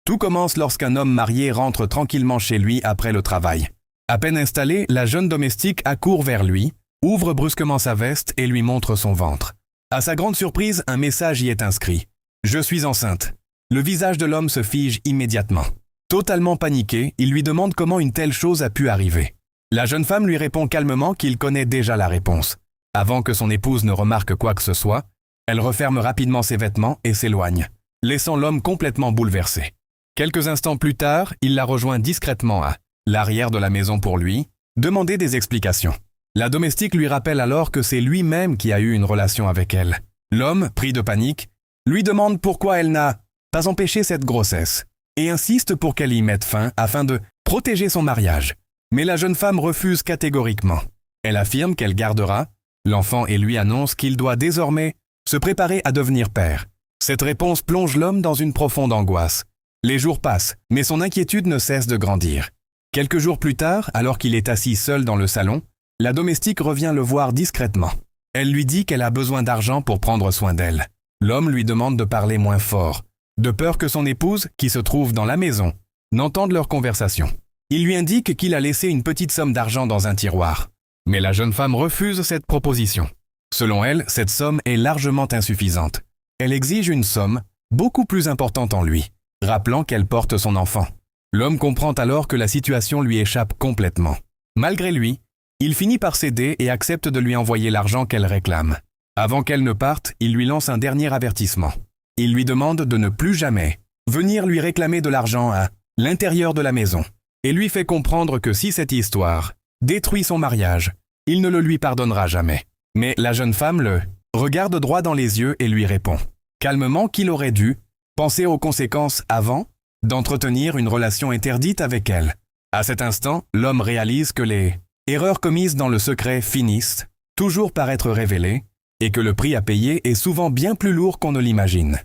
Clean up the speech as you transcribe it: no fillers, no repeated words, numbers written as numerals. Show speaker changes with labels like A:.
A: Tout commence lorsqu'un homme marié rentre tranquillement chez lui après le travail. À peine installée, la jeune domestique accourt vers lui, ouvre brusquement sa veste et lui montre son ventre. À sa grande surprise, un message y est inscrit. « Je suis enceinte ». Le visage de l'homme se fige immédiatement. Totalement paniqué, il lui demande comment une telle chose a pu arriver. La jeune femme lui répond calmement qu'il connaît déjà la réponse. Avant que son épouse ne remarque quoi que ce soit, elle referme rapidement ses vêtements et s'éloigne, laissant l'homme complètement bouleversé. Quelques instants plus tard, il la rejoint discrètement à l'arrière de la maison pour lui demander des explications. La domestique lui rappelle alors que c'est lui-même qui a eu une relation avec elle. L'homme, pris de panique, lui demande pourquoi elle n'a pas empêché cette grossesse et insiste pour qu'elle y mette fin afin de protéger son mariage. Mais la jeune femme refuse catégoriquement. Elle affirme qu'elle gardera l'enfant et lui annonce qu'il doit désormais se préparer à devenir père. Cette réponse plonge l'homme dans une profonde angoisse. Les jours passent, mais son inquiétude ne cesse de grandir. Quelques jours plus tard, alors qu'il est assis seul dans le salon, la domestique revient le voir discrètement. Elle lui dit qu'elle a besoin d'argent pour prendre soin d'elle. L'homme lui demande de parler moins fort, de peur que son épouse, qui se trouve dans la maison, n'entende leur conversation. Il lui indique qu'il a laissé une petite somme d'argent dans un tiroir. Mais la jeune femme refuse cette proposition. Selon elle, cette somme est largement insuffisante. Elle exige une somme beaucoup plus importante en lui, rappelant qu'elle porte son enfant. L'homme comprend alors que la situation lui échappe complètement. Malgré lui, il finit par céder et accepte de lui envoyer l'argent qu'elle réclame. Avant qu'elle ne parte, il lui lance un dernier avertissement. Il lui demande de ne plus jamais venir lui réclamer de l'argent à l'intérieur de la maison et lui fait comprendre que si cette histoire détruit son mariage, il ne le lui pardonnera jamais. Mais la jeune femme le regarde droit dans les yeux et lui répond calmement qu'il aurait dû penser aux conséquences avant d'entretenir une relation interdite avec elle. À cet instant, l'homme réalise que les erreurs commises dans le secret finissent toujours par être révélées et que le prix à payer est souvent bien plus lourd qu'on ne l'imagine.